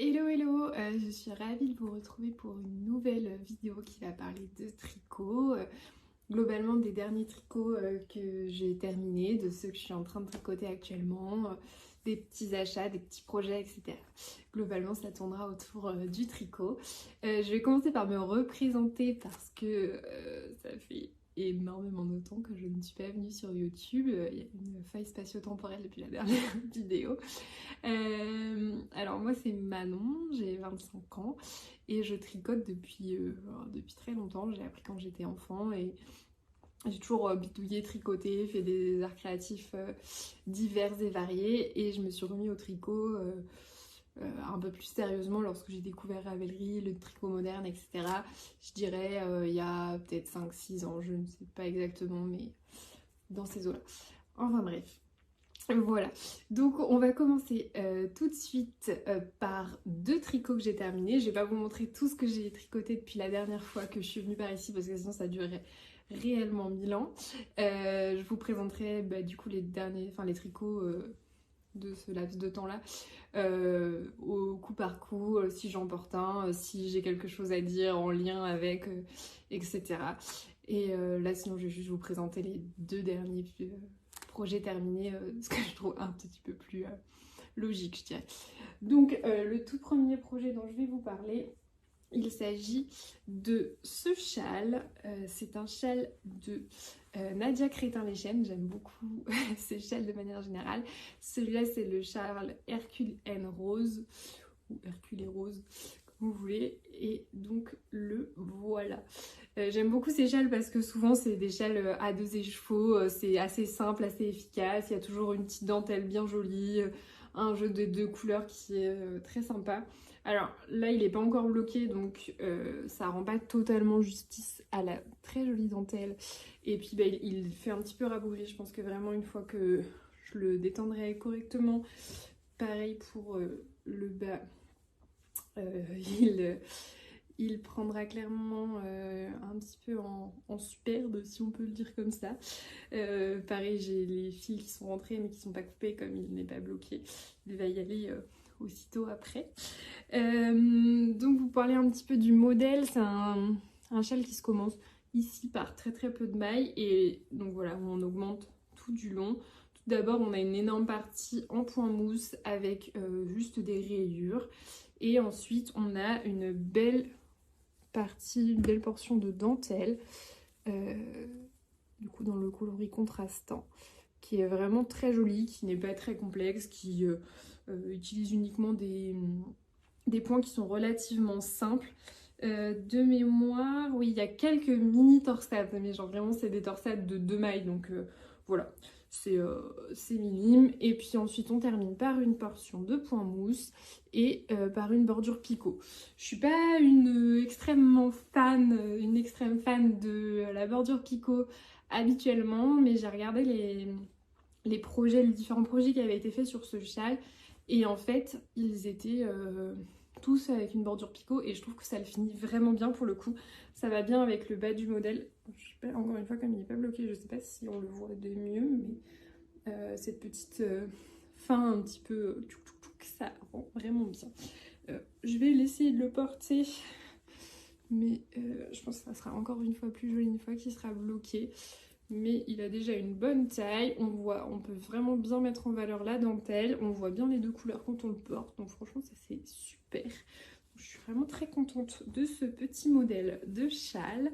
Hello hello, je suis ravie de vous retrouver pour une nouvelle vidéo qui va parler de tricot. Globalement des derniers tricots que j'ai terminés, de ceux que je suis en train de tricoter actuellement, des petits achats, des petits projets, etc. Globalement ça tournera autour du tricot. Je vais commencer par me représenter parce que ça fait énormément de temps que je ne suis pas venue sur YouTube. Il y a une faille spatio-temporelle depuis la dernière vidéo. Alors moi c'est Manon, j'ai 25 ans et je tricote depuis très longtemps. J'ai appris quand j'étais enfant et j'ai toujours bidouillé, tricoté, fait des arts créatifs divers et variés, et je me suis remis au tricot un peu plus sérieusement lorsque j'ai découvert Ravelry, le tricot moderne, etc. Je dirais il y a peut-être 5-6 ans, je ne sais pas exactement, mais dans ces eaux-là. Enfin bref. Voilà, donc on va commencer tout de suite par deux tricots que j'ai terminés. Je vais pas vous montrer tout ce que j'ai tricoté depuis la dernière fois que je suis venue par ici parce que sinon ça durerait réellement 1000 ans. Je vous présenterai du coup les derniers, enfin les tricots de ce laps de temps là au coup par coup, si j'en porte un, si j'ai quelque chose à dire en lien avec, etc. Et là sinon je vais juste vous présenter les deux derniers projet terminé, ce que je trouve un petit peu plus logique, je dirais. Donc, le tout premier projet dont je vais vous parler, il s'agit de ce châle. C'est un châle de Nadia Crétin-Léchenne. J'aime beaucoup ces châles de manière générale. Celui-là, c'est le châle Hercule N Rose, ou Hercule et Rose, comme vous voulez. Et donc, le voilà. J'aime beaucoup ces châles parce que souvent c'est des châles à deux écheveaux, c'est assez simple, assez efficace, il y a toujours une petite dentelle bien jolie, un jeu de deux couleurs qui est très sympa. Alors là il n'est pas encore bloqué donc ça rend pas totalement justice à la très jolie dentelle, et puis il fait un petit peu rabougri. Je pense que vraiment une fois que je le détendrai correctement, pareil pour le bas, euh, il il prendra clairement un petit peu en superbe, si on peut le dire comme ça. Pareil, j'ai les fils qui sont rentrés mais qui ne sont pas coupés comme il n'est pas bloqué. Il va y aller aussitôt après. Donc vous parlez un petit peu du modèle. C'est un châle qui se commence ici par très très peu de mailles, et donc voilà, on augmente tout du long. Tout d'abord, on a une énorme partie en point mousse avec juste des rayures, et ensuite on a une belle partie, une belle portion de dentelle, du coup dans le coloris contrastant, qui est vraiment très joli, qui n'est pas très complexe, qui utilise uniquement des points qui sont relativement simples. De mémoire, oui, il y a quelques mini torsades, mais genre vraiment c'est des torsades de 2 mailles, donc voilà, c'est minime. Et puis ensuite on termine par une portion de point mousse et par une bordure picot. Je suis pas une extrême fan de la bordure picot habituellement, mais j'ai regardé les projets, les différents projets qui avaient été faits sur ce châle, et en fait ils étaient tous avec une bordure picot, et je trouve que ça le finit vraiment bien pour le coup. Ça va bien avec le bas du modèle. Je sais pas, encore une fois, comme il n'est pas bloqué, je sais pas si on le voit de mieux, mais cette petite fin un petit peu ça rend vraiment bien. Je vais laisser le porter, mais je pense que ça sera encore une fois plus joli une fois qu'il sera bloqué. Mais il a déjà une bonne taille, on peut vraiment bien mettre en valeur la dentelle, on voit bien les deux couleurs quand on le porte, donc franchement ça c'est super. Je suis vraiment très contente de ce petit modèle de châle.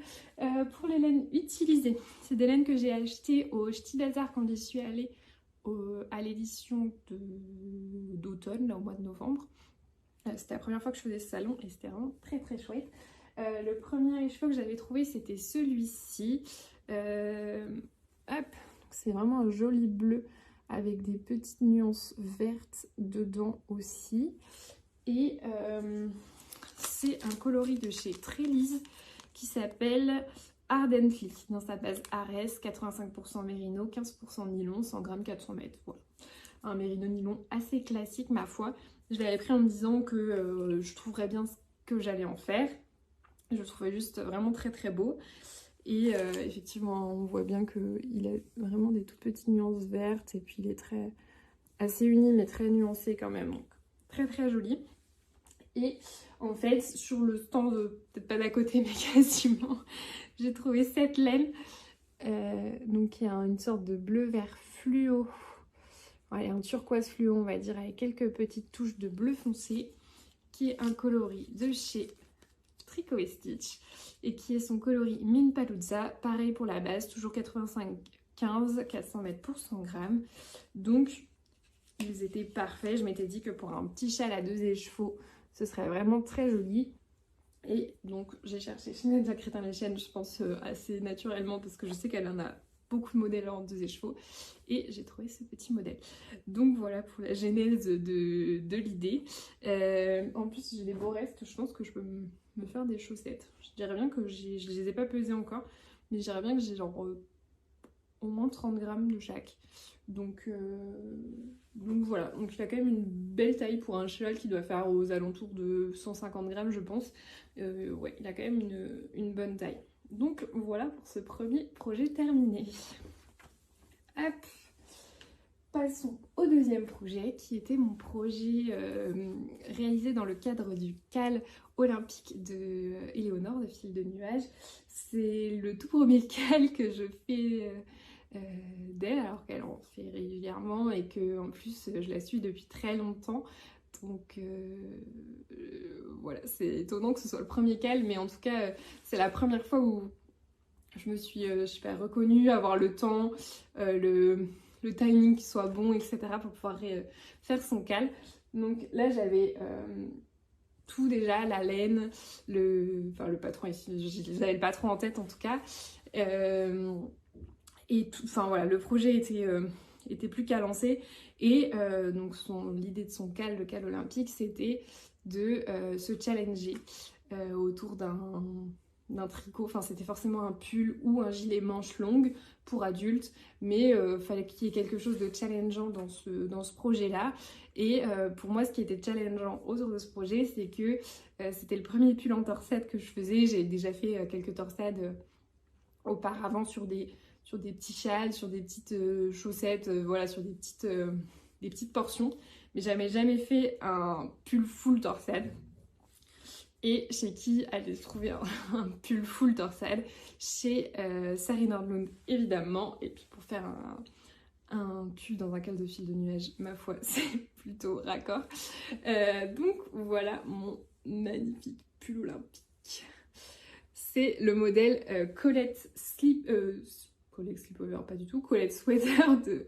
Pour les laines utilisées, c'est des laines que j'ai achetées au Ch'ti Bazar quand j'y suis allée à l'édition d'automne, là au mois de novembre. C'était la première fois que je faisais ce salon et c'était vraiment très très chouette. Le premier écheveau que j'avais trouvé, c'était celui-ci. Hop, c'est vraiment un joli bleu avec des petites nuances vertes dedans aussi. Et c'est un coloris de chez Trélise qui s'appelle Ardently, dans sa base Ares, 85% mérino, 15% nylon, 100 grammes, 400 mètres. Voilà. Un mérino nylon assez classique, ma foi. Je l'avais pris en me disant que je trouverais bien ce que j'allais en faire. Je le trouvais juste vraiment très très beau. Et effectivement, on voit bien qu'il a vraiment des toutes petites nuances vertes, et puis il est assez uni mais très nuancé quand même. Donc très très joli. Et en fait, sur le stand, peut-être pas d'à côté, mais quasiment, j'ai trouvé cette laine. Donc il y a une sorte de bleu vert fluo. Ouais, un turquoise fluo, on va dire, avec quelques petites touches de bleu foncé, qui est un coloris de chez Tricot et Stitch, et qui est son coloris Min Paluzza. Pareil pour la base, toujours 85,15, 400 mètres pour 100 grammes. Donc, ils étaient parfaits. Je m'étais dit que pour un petit châle à 2 écheveaux, ce serait vraiment très joli. Et donc, j'ai cherché Chanel de la Crétin-les-Chênes, je pense assez naturellement, parce que je sais qu'elle en a beaucoup de modèles en 2 écheveaux. Et j'ai trouvé ce petit modèle. Donc voilà pour la genèse de l'idée. En plus, j'ai des beaux restes. Je pense que je peux me faire des chaussettes. Je dirais bien que je les ai pas pesées encore. Mais je dirais bien que j'ai genre au moins 30 grammes de chaque. Donc voilà, donc il a quand même une belle taille pour un cheval qui doit faire aux alentours de 150 grammes je pense. Ouais, il a quand même une bonne taille. Donc voilà pour ce premier projet terminé. Hop, passons au deuxième projet qui était mon projet réalisé dans le cadre du CAL olympique de Éléonore de Fil de Nuages. C'est le tout premier CAL que je fais d'elle, alors qu'elle en fait régulièrement et que en plus je la suis depuis très longtemps. Donc voilà, c'est étonnant que ce soit le premier CAL, mais en tout cas c'est la première fois où je me suis je sais pas, reconnue, avoir le temps, le timing qui soit bon, etc. pour pouvoir faire son CAL. Donc là j'avais tout déjà, la laine, le patron ici, j'avais le patron en tête en tout cas. Et tout, enfin voilà, le projet était plus qu'à lancer. Et donc l'idée de son CAL, le CAL olympique, c'était de se challenger autour d'un tricot. Enfin, c'était forcément un pull ou un gilet manche longue pour adultes, mais fallait qu'il y ait quelque chose de challengeant dans ce projet-là. Et pour moi, ce qui était challengeant autour de ce projet, c'est que c'était le premier pull en torsade que je faisais. J'ai déjà fait quelques torsades auparavant sur des petits châles, sur des petites chaussettes, voilà, sur des petites portions. Mais j'avais jamais fait un pull full torsade. Et chez qui aller trouver un pull full torsade? Chez Saree Nordlund, évidemment. Et puis pour faire un pull dans un cale de fil de nuage, ma foi, c'est plutôt raccord. Donc voilà mon magnifique pull olympique. C'est le modèle Colette Slipover, pas du tout, Colette Sweater de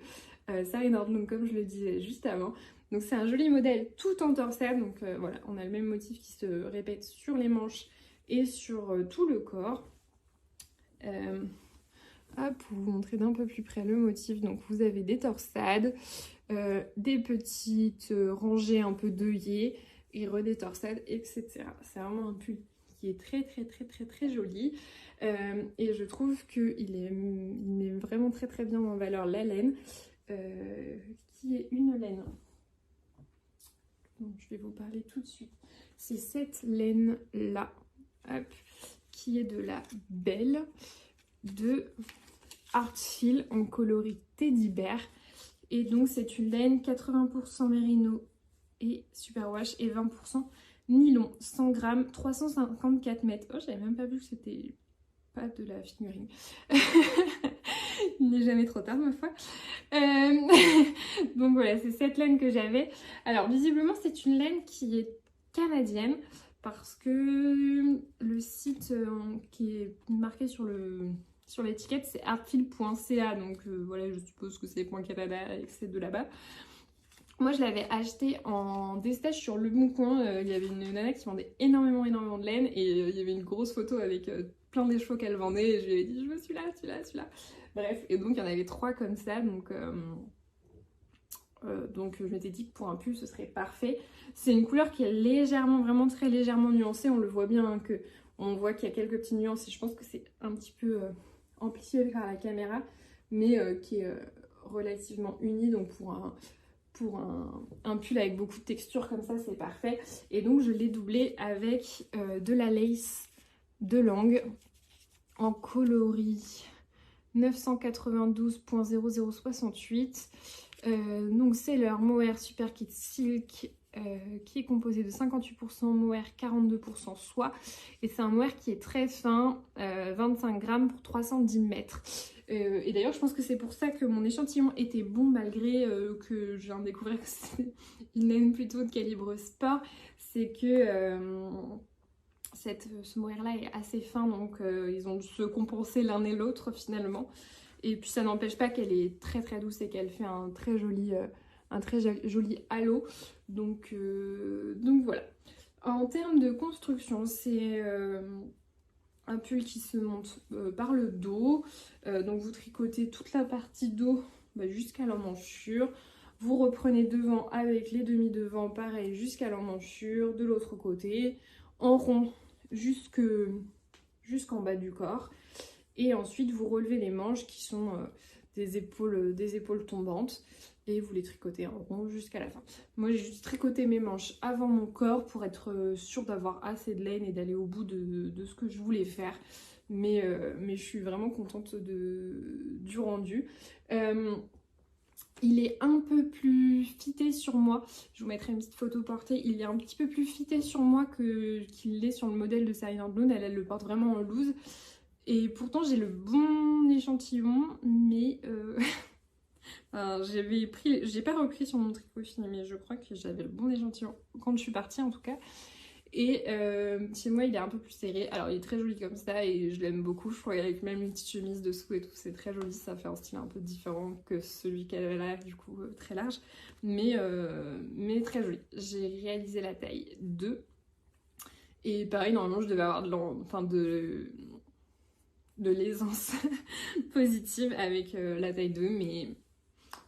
Saree Nordlund, comme je le disais juste avant. Donc c'est un joli modèle tout en torsade, donc voilà, on a le même motif qui se répète sur les manches et sur tout le corps. Pour vous montrer d'un peu plus près le motif, donc vous avez des torsades, des petites rangées un peu d'œillets et des torsades, etc. C'est vraiment un pull qui est très très très très très joli et je trouve qu'il met vraiment très très bien en valeur la laine qui est une laine. Donc, je vais vous parler tout de suite. C'est cette laine là, qui est de la Belle de Artfil en coloris Teddy Bear. Et donc c'est une laine 80% mérino et superwash et 20% nylon, 100 grammes, 354 mètres. Oh, j'avais même pas vu que c'était pas de la figurine. Il n'est jamais trop tard ma foi. Donc voilà, c'est cette laine que j'avais. Alors visiblement c'est une laine qui est canadienne parce que le site qui est marqué sur l'étiquette c'est artfil.ca, donc voilà, je suppose que c'est .canada et que c'est de là-bas. Moi je l'avais acheté en destage sur Le Bon Coin, il y avait une nana qui vendait énormément de laine et il y avait une grosse photo avec plein d'écheveaux qu'elle vendait et je lui avais dit je veux celui-là, celui-là, celui-là. Bref, et donc il y en avait 3 comme ça, donc je m'étais dit que pour un pull ce serait parfait. C'est une couleur qui est légèrement, vraiment très légèrement nuancée, on le voit bien hein, on voit qu'il y a quelques petites nuances et je pense que c'est un petit peu amplifié par la caméra, mais qui est relativement uni, donc pour un pull avec beaucoup de texture comme ça c'est parfait. Et donc je l'ai doublé avec de la lace de Lange en coloris 992.0068. Donc c'est leur Mohair Super Kid Silk qui est composé de 58% mohair, 42% soie. Et c'est un mohair qui est très fin, 25 grammes pour 310 mètres. Et d'ailleurs, je pense que c'est pour ça que mon échantillon était bon, malgré que je viens de découvrir que c'est une laine plutôt de calibre sport. C'est que ce mohair-là est assez fin, donc ils ont dû se compenser l'un et l'autre finalement. Et puis ça n'empêche pas qu'elle est très très douce et qu'elle fait un très joli halo. Donc voilà. En termes de construction, c'est un pull qui se monte par le dos. Donc vous tricotez toute la partie dos jusqu'à l'emmanchure. Vous reprenez devant avec les demi-devants, pareil, jusqu'à l'emmanchure. De l'autre côté, en rond jusqu'en bas du corps. Et ensuite, vous relevez les manches qui sont des épaules tombantes. Et vous les tricotez en rond jusqu'à la fin. Moi, j'ai juste tricoté mes manches avant mon corps pour être sûre d'avoir assez de laine et d'aller au bout de ce que je voulais faire. Mais je suis vraiment contente du rendu. Il est un peu plus fité sur moi. Je vous mettrai une petite photo portée. Il est un petit peu plus fité sur moi qu'il l'est sur le modèle de Silent Dawn. Elle le porte vraiment en loose. Et pourtant, j'ai le bon échantillon, mais j'ai pas repris sur mon tricot fini, mais je crois que j'avais le bon échantillon quand je suis partie en tout cas. Et chez moi, il est un peu plus serré. Alors, il est très joli comme ça et je l'aime beaucoup. Je trouve qu'avec même une petite chemise dessous et tout, c'est très joli. Ça fait un style un peu différent que celui qu'elle a là, du coup, très large. Mais très joli. J'ai réalisé la taille 2. Et pareil, normalement, je devais avoir de l'aisance positive avec la taille 2, mais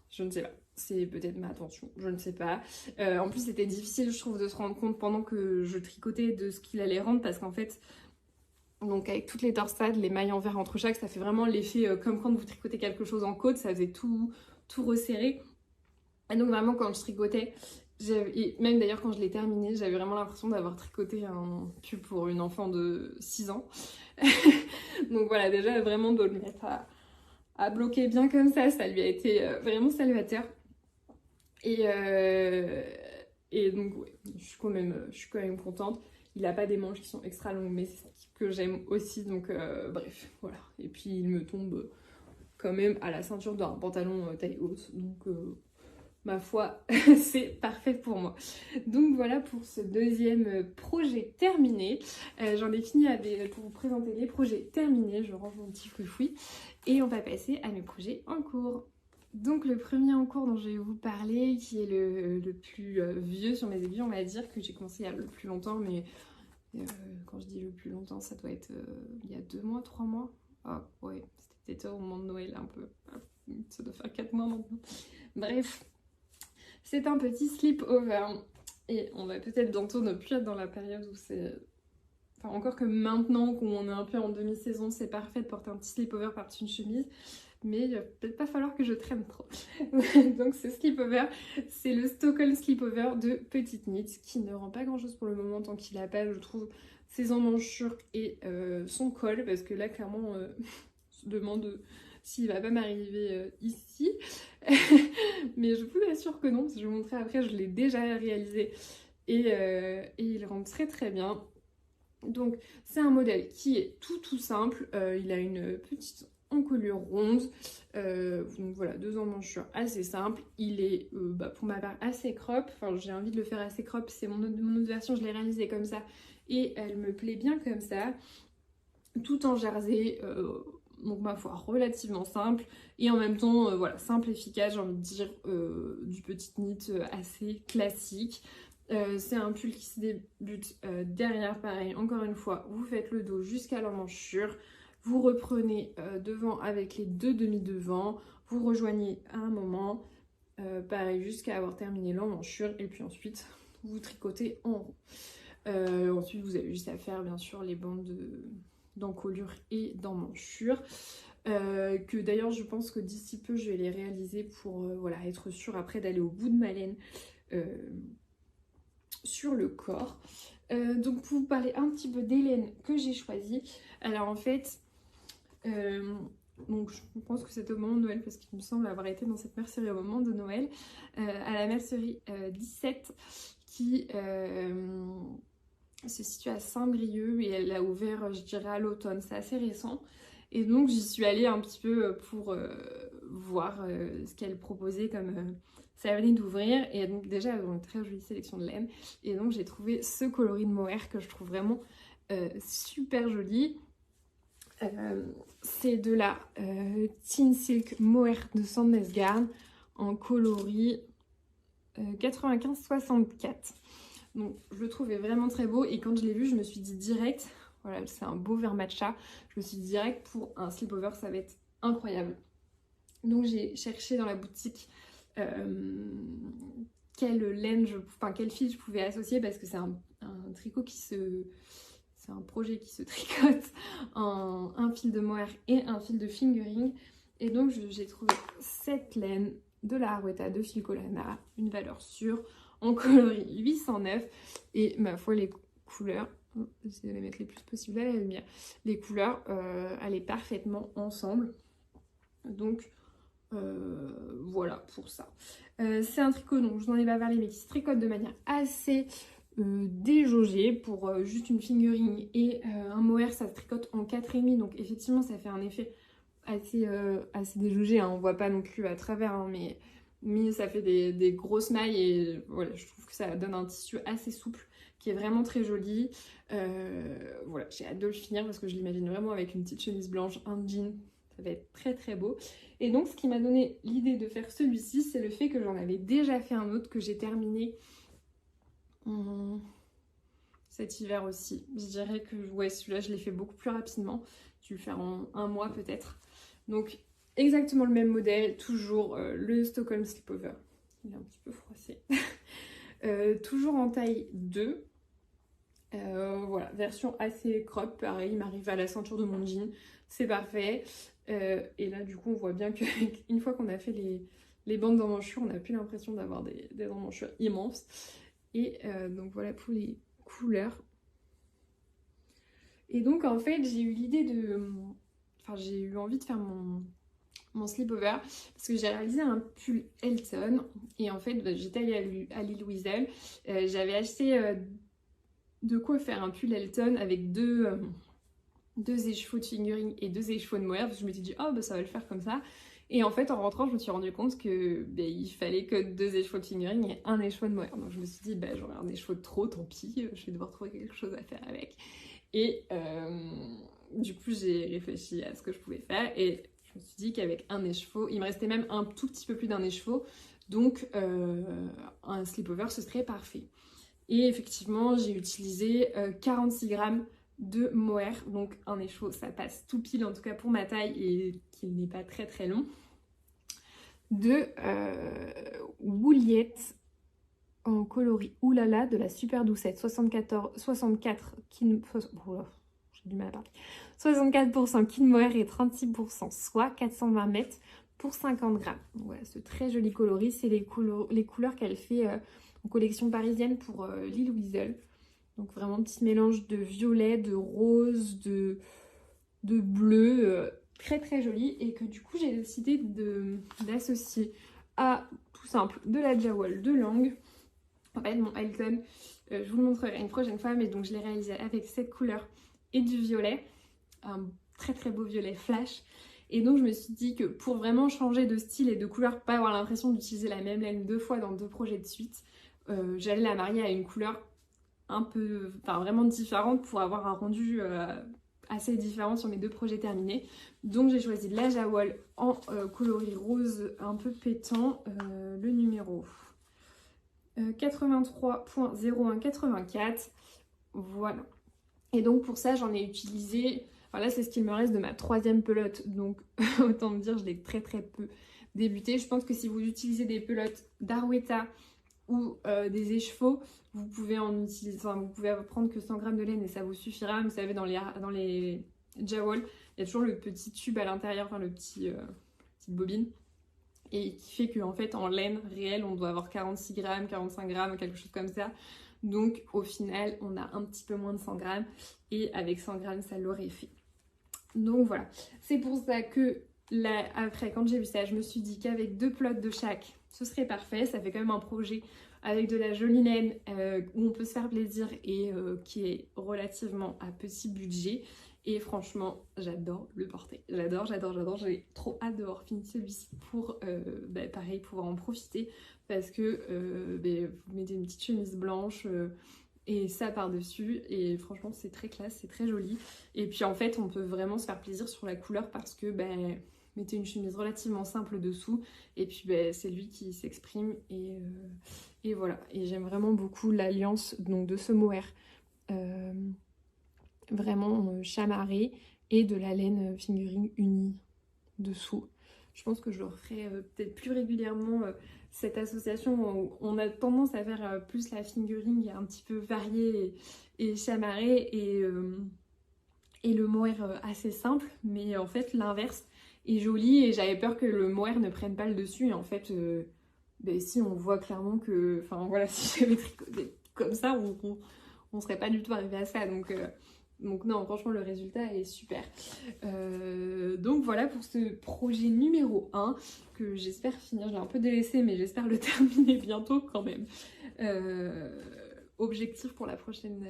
je ne sais pas. C'est peut-être ma attention, je ne sais pas. En plus, c'était difficile, je trouve, de se rendre compte pendant que je tricotais de ce qu'il allait rendre, parce qu'en fait, donc avec toutes les torsades, les mailles en vert entre chaque, ça fait vraiment l'effet comme quand vous tricotez quelque chose en côte, ça faisait tout resserré. Et donc vraiment, quand je tricotais, et même d'ailleurs quand je l'ai terminé, j'avais vraiment l'impression d'avoir tricoté un pull pour une enfant de 6 ans. Donc voilà, déjà vraiment de le mettre à bloquer bien comme ça lui a été vraiment salvateur. Et donc ouais, je suis quand même contente. Il n'a pas des manches qui sont extra longues, mais c'est ce que j'aime aussi, donc bref, voilà. Et puis il me tombe quand même à la ceinture d'un pantalon taille haute, donc ma foi, c'est parfait pour moi. Donc voilà pour ce deuxième projet terminé. J'en ai fini pour vous présenter les projets terminés. Je range mon petit fouifoui et on va passer à mes projets en cours. Donc le premier en cours dont je vais vous parler, qui est le plus vieux sur mes aiguilles, on va dire, que j'ai commencé il y a le plus longtemps, mais quand je dis le plus longtemps, ça doit être il y a 2 mois, 3 mois. Ah ouais, c'était peut-être au moment de Noël un peu. Ça doit faire 4 mois maintenant. Bref. C'est un petit slip-over et on va peut-être bientôt ne plus être dans la période où c'est... Enfin, encore que maintenant qu'on est un peu en demi-saison, c'est parfait de porter un petit slip-over par-dessus une chemise, mais il va peut-être pas falloir que je traîne trop. Donc ce slip-over, c'est le Stockholm slip-over de Petite Knit, qui ne rend pas grand-chose pour le moment tant qu'il n'a pas, je trouve, ses emmanchures et son col, parce que là, clairement, on se demande... s'il va pas m'arriver ici. Mais je vous assure que non, parce que je vais vous montrer après, je l'ai déjà réalisé et il rentre très très bien. Donc c'est un modèle qui est tout simple, il a une petite encolure ronde, donc voilà, 2 emmanchures assez simples. Il est pour ma part assez crop, enfin j'ai envie de le faire assez crop, c'est mon autre version, je l'ai réalisée comme ça et elle me plaît bien comme ça, tout en jersey. Donc ma foi relativement simple et en même temps voilà, simple, efficace, j'ai envie de dire, du Petite Knit assez classique. C'est un pull qui se débute derrière, pareil, encore une fois, vous faites le dos jusqu'à l'emmanchure, vous reprenez devant avec les 2 demi-devants, vous rejoignez à un moment, pareil, jusqu'à avoir terminé l'emmanchure et puis ensuite vous tricotez en rond. Ensuite vous avez juste à faire bien sûr les bandes d'encolure et d'emmanchure, que d'ailleurs je pense que d'ici peu je vais les réaliser pour voilà, être sûre après d'aller au bout de ma laine sur le corps. Donc pour vous parler un petit peu des laines que j'ai choisies, alors en fait donc je pense que c'est au moment de Noël, parce qu'il me semble avoir été dans cette mercerie au moment de Noël, à la mercerie 17, qui se situe à Saint-Brieuc et elle a ouvert, je dirais, à l'automne. C'est assez récent. Et donc j'y suis allée un petit peu pour voir ce qu'elle proposait comme ça venait d'ouvrir. Et donc déjà elles ont une très jolie sélection de laine. Et donc j'ai trouvé ce coloris de mohair que je trouve vraiment super joli. C'est de la Teen Silk Mohair de Sandnesgarn en coloris 95-64. Donc je le trouvais vraiment très beau et quand je l'ai vu je me suis dit direct, voilà c'est un beau vert matcha, je me suis dit direct pour un slip-over ça va être incroyable. Donc j'ai cherché dans la boutique quelle laine, quel fil je pouvais associer parce que c'est un tricot qui se... C'est un projet qui se tricote en un fil de mohair et un fil de fingering. Et donc j'ai trouvé cette laine de la Harwetta de Filcolana, une valeur sûre, en coloris 809. Et ma foi, les couleurs, j'essaie de les mettre les plus possible à la lumière, les couleurs allaient parfaitement ensemble. Donc voilà pour ça. C'est un tricot, donc je vous en ai pas parlé, mais qui se tricote de manière assez déjaugée pour juste une fingering et un mohair, ça se tricote en 4,5. Donc effectivement, ça fait un effet assez déjaugé, hein. On voit pas non plus à travers, hein, mais ça fait des grosses mailles et voilà, je trouve que ça donne un tissu assez souple qui est vraiment très joli. Voilà, j'ai hâte de le finir parce que je l'imagine vraiment avec une petite chemise blanche, un jean, ça va être très très beau. Et donc ce qui m'a donné l'idée de faire celui-ci, c'est le fait que j'en avais déjà fait un autre que j'ai terminé cet hiver aussi. Je dirais que ouais, celui-là je l'ai fait beaucoup plus rapidement, je vais le faire en un mois peut-être. Donc exactement le même modèle, toujours le Stockholm Slipover, il est un petit peu froissé. Toujours en taille 2. Voilà, version assez crop, pareil, il m'arrive à la ceinture de mon jean, c'est parfait. Et là du coup on voit bien qu'une fois qu'on a fait les bandes d'emmanchure, on n'a plus l'impression d'avoir des emmanchures immenses. Et donc voilà pour les couleurs. Et donc en fait j'ai eu l'idée de... Enfin j'ai eu envie de faire mon slipover parce que j'ai réalisé un pull Elton et en fait j'étais allée à l'île Wiesel, j'avais acheté de quoi faire un pull Elton avec deux écheveaux de fingering et 2 écheveaux de mohair parce que je m'étais dit oh bah ça va le faire comme ça. Et en fait en rentrant je me suis rendu compte que il fallait que 2 écheveaux de fingering et un écheveau de mohair. Donc je me suis dit bah j'aurai un écheveau de trop, tant pis, je vais devoir trouver quelque chose à faire avec. Et du coup j'ai réfléchi à ce que je pouvais faire et je me suis dit qu'avec un écheveau, il me restait même un tout petit peu plus d'un écheveau, donc un slipover ce serait parfait. Et effectivement j'ai utilisé 46 grammes de mohair, donc un écheveau ça passe tout pile en tout cas pour ma taille et qu'il n'est pas très très long, de Wouliette en coloris oulala de la super doucette 64 j'ai du mal à parler, 64% kin mohair et 36% soie, 420 mètres pour 50 grammes. Voilà, ce très joli coloris, c'est les couleurs qu'elle fait en collection parisienne pour l'île Wiesel. Donc vraiment un petit mélange de violet, de rose, de bleu, très très joli. Et que du coup j'ai décidé d'associer à tout simple de la Jawol de Lange. En fait mon Elton, je vous le montrerai une prochaine fois, mais donc je l'ai réalisé avec cette couleur et du violet. Un très très beau violet flash. Et donc je me suis dit que pour vraiment changer de style et de couleur, pas avoir l'impression d'utiliser la même laine 2 fois dans 2 projets de suite, j'allais la marier à une couleur un peu, vraiment différente pour avoir un rendu assez différent sur mes 2 projets terminés. Donc j'ai choisi de la Jawol en coloris rose un peu pétant, le numéro 83.0184, voilà. Et donc pour ça j'en ai utilisé, voilà c'est ce qu'il me reste de ma 3e pelote, donc autant me dire je l'ai très très peu débuté. Je pense que si vous utilisez des pelotes d'Harwetta ou des écheveaux, vous pouvez en utiliser, vous pouvez prendre que 100 g de laine et ça vous suffira. Vous savez dans les Jawol, il y a toujours le petit tube à l'intérieur, le petite bobine, et qui fait qu'en fait en laine réelle on doit avoir 46 g, 45 g, quelque chose comme ça. Donc au final on a un petit peu moins de 100 g et avec 100 g ça l'aurait fait. Donc voilà, c'est pour ça que là, après, quand j'ai vu ça, je me suis dit qu'avec 2 plots de chaque, ce serait parfait. Ça fait quand même un projet avec de la jolie laine où on peut se faire plaisir et qui est relativement à petit budget. Et franchement, j'adore le porter. J'adore, j'adore, j'adore. J'ai trop hâte d'avoir fini celui-ci pour, pareil, pouvoir en profiter. Parce que vous mettez une petite chemise blanche et ça par-dessus. Et franchement, c'est très classe, c'est très joli. Et puis en fait, on peut vraiment se faire plaisir sur la couleur parce que mettez une chemise relativement simple dessous. Et puis c'est lui qui s'exprime. Et voilà. Et j'aime vraiment beaucoup l'alliance donc de ce mohair. Vraiment chamarré et de la laine fingering unie dessous. Je pense que je le referai peut-être plus régulièrement cette association où on a tendance à faire plus la fingering un petit peu variée et chamarrée et le mohair assez simple, mais en fait l'inverse est joli et j'avais peur que le mohair ne prenne pas le dessus et en fait si on voit clairement que, enfin voilà, si j'avais tricoté comme ça on serait pas du tout arrivé à ça donc non, franchement, le résultat est super. Donc voilà pour ce projet numéro 1 que j'espère finir. Je l'ai un peu délaissé, mais j'espère le terminer bientôt quand même. Objectif pour la prochaine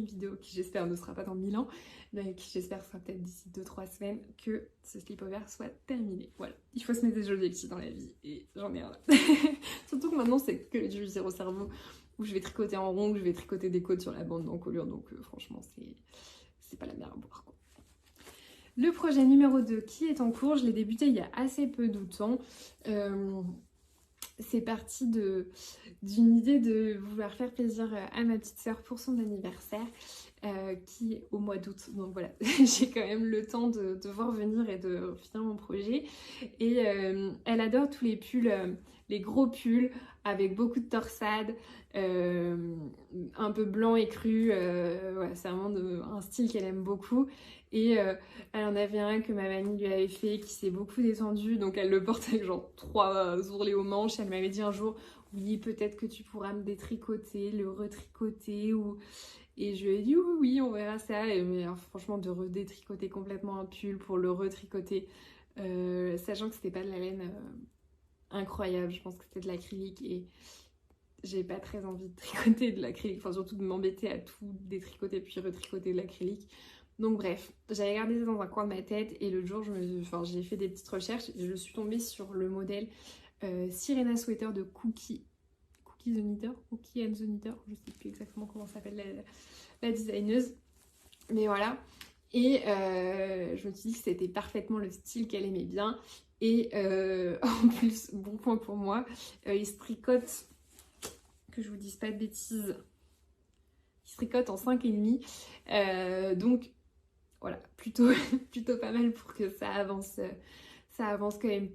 vidéo, qui j'espère ne sera pas dans 1000 ans, mais qui j'espère sera peut-être d'ici 2-3 semaines, que ce slip-over soit terminé. Voilà, il faut se mettre des objectifs dans la vie et j'en ai un là. Surtout que maintenant, c'est que du zéro cerveau, où je vais tricoter en rond, où je vais tricoter des côtes sur la bande d'encolure, donc franchement c'est pas la mer à boire quoi. Le projet numéro 2 qui est en cours, je l'ai débuté il y a assez peu de temps. C'est parti d'une idée de vouloir faire plaisir à ma petite sœur pour son anniversaire qui est au mois d'août. Donc voilà, j'ai quand même le temps de voir venir et de finir mon projet. Et elle adore tous les pulls, les gros pulls avec beaucoup de torsade, un peu blanc et cru. Voilà, c'est vraiment un style qu'elle aime beaucoup. Et elle en avait un que ma mamie lui avait fait qui s'est beaucoup descendu, donc elle le porte avec genre 3 ourlets aux manches. Elle m'avait dit un jour, oui peut-être que tu pourras me détricoter, le retricoter et je lui ai dit oui, oui on verra ça. Mais franchement de redétricoter complètement un pull pour le retricoter, sachant que c'était pas de la laine incroyable, je pense que c'était de l'acrylique et j'ai pas très envie de tricoter de l'acrylique, enfin surtout de m'embêter à tout détricoter puis retricoter de l'acrylique. Donc bref, j'avais gardé ça dans un coin de ma tête et l'autre jour j'ai fait des petites recherches et je suis tombée sur le modèle Sirena Sweater de Cookie the Knitter, Cookie and the Knitter, je sais plus exactement comment s'appelle la designeuse, mais voilà. Et je me suis dit que c'était parfaitement le style qu'elle aimait bien et en plus, bon point pour moi, il se tricote, que je vous dise pas de bêtises, il se tricote en 5,5, donc voilà, plutôt pas mal pour que ça avance quand même,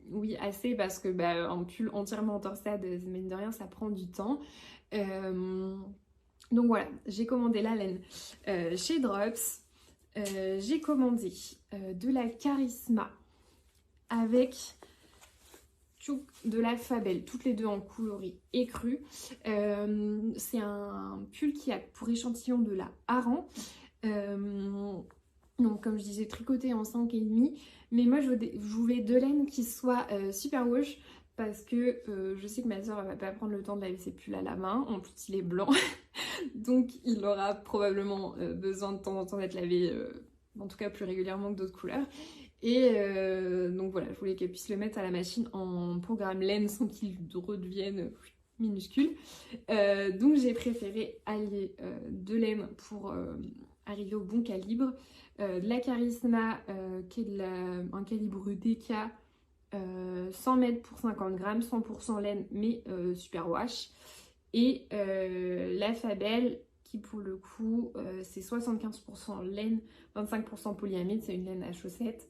oui, assez, parce que un pull entièrement en torsade, mine de rien, ça prend du temps. Donc voilà, j'ai commandé la laine chez Drops, j'ai commandé de la Charisma avec de la Fabelle, toutes les deux en coloris écru. C'est un pull qui a pour échantillon de la Aran. Donc comme je disais, tricoté en 5,5, mais moi je voulais de laine qui soit super wash parce que je sais que ma soeur va pas prendre le temps de laver ses pulls à la main, en plus il est blanc donc il aura probablement besoin de temps en temps d'être lavé, en tout cas plus régulièrement que d'autres couleurs. Et donc voilà, je voulais qu'elle puisse le mettre à la machine en programme laine sans qu'il redevienne minuscule. Donc j'ai préféré allier de laine pour arriver au bon calibre. De la Charisma qui est un calibre DK 100 mètres pour 50 grammes, 100% laine mais super wash. Et la Fabelle qui pour le coup c'est 75% laine, 25% polyamide, c'est une laine à chaussettes.